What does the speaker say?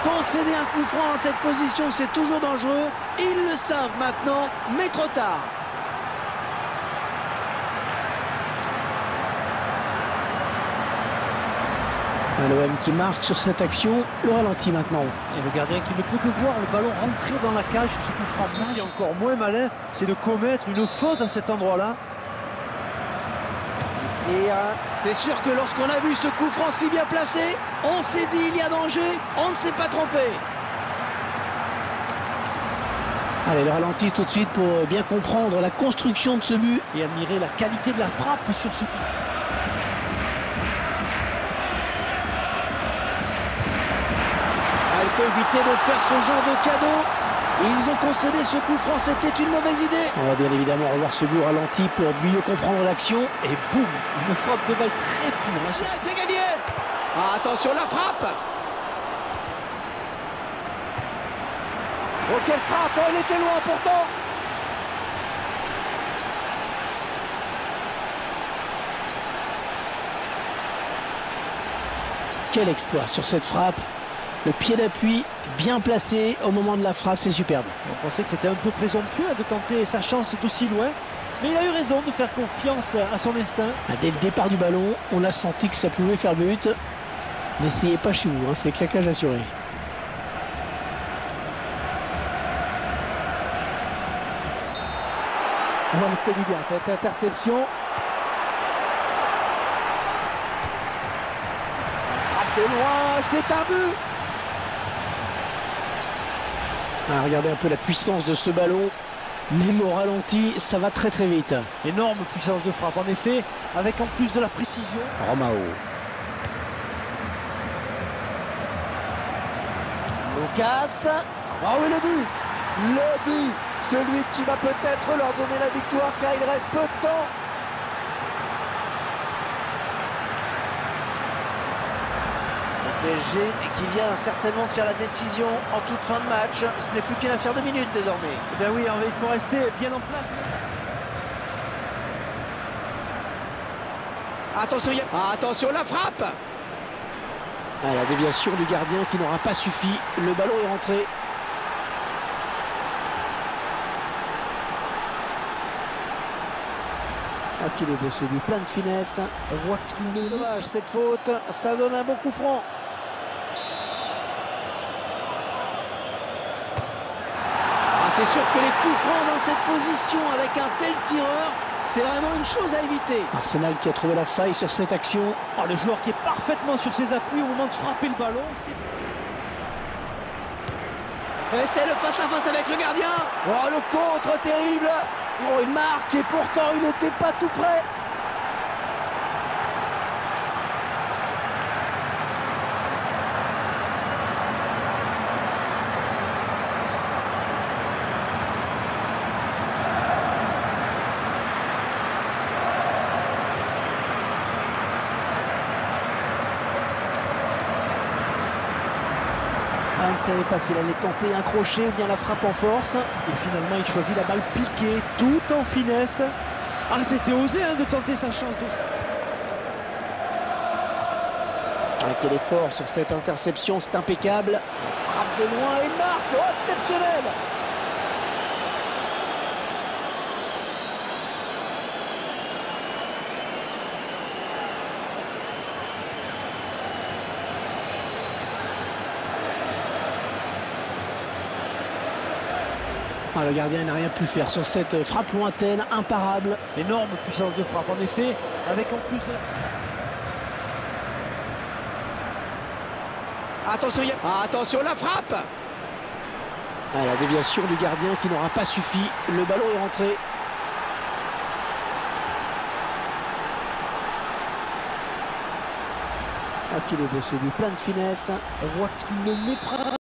Concéder un coup franc dans cette position, c'est toujours dangereux. Ils le savent maintenant, mais trop tard. L'OM qui marque sur cette action, le ralenti maintenant. Et le gardien qui ne peut que voir le ballon rentrer dans la cage, ce coup franc. Ce qui est encore moins malin, c'est de commettre une faute à cet endroit-là. C'est sûr que lorsqu'on a vu ce coup franc si bien placé, on s'est dit il y a danger, on ne s'est pas trompé. Allez, le ralenti tout de suite pour bien comprendre la construction de ce but. Et admirer la qualité de la frappe sur ce coup. Il faut éviter de faire ce genre de cadeau. Ils ont concédé ce coup franc, c'était une mauvaise idée. On va bien évidemment revoir ce but ralenti pour mieux comprendre l'action. Et boum, une frappe de balle très pure. C'est gagné. Ah, attention la frappe. Oh, quelle frappe. Oh, il était loin pourtant. Quel exploit sur cette frappe. Le pied d'appui bien placé au moment de la frappe, c'est superbe. On pensait que c'était un peu présomptueux de tenter sa chance d'aussi loin. Mais il a eu raison de faire confiance à son instinct. Dès le départ du ballon, on a senti que ça pouvait faire but. N'essayez pas chez vous, hein, c'est claquage assuré. On le fait du bien, cette interception. Frappe de loin, c'est un but. Regardez un peu la puissance de ce ballon. Même au ralenti, ça va très très vite. Énorme puissance de frappe, en effet, avec en plus de la précision. Romao. Lucas. Oh oui, le but. Le but. Celui qui va peut-être leur donner la victoire car il reste peu de temps. PSG qui vient certainement de faire la décision en toute fin de match. Ce n'est plus qu'une affaire de minutes désormais. Eh bien oui, il faut rester bien en place. Attention la frappe. La déviation du gardien qui n'aura pas suffi. Le ballon est rentré. Qu'il est beau ce but, plein de finesse. On voit qu'il est dommage cette faute. Ça donne un bon coup franc. C'est sûr que les coups francs dans cette position avec un tel tireur, c'est vraiment une chose à éviter. Arsenal qui a trouvé la faille sur cette action. Le joueur qui est parfaitement sur ses appuis au moment de frapper le ballon. C'est le face-à-face avec le gardien. Oh, le contre terrible. Oh, il marque et pourtant il n'était pas tout près. On ne savait pas s'il allait tenter un crochet ou bien la frappe en force. Et finalement, il choisit la balle piquée, tout en finesse. C'était osé de tenter sa chance de... Quel effort sur cette interception, c'est impeccable. Frappe de loin et marque, oh, exceptionnel. Le gardien n'a rien pu faire sur cette frappe lointaine, imparable. Énorme puissance de frappe, en effet, avec en plus de... Attention la frappe. La déviation du gardien qui n'aura pas suffi. Le ballon est rentré. Qu'il est beau ce but, plein de finesse. On voit qu'il ne met pas...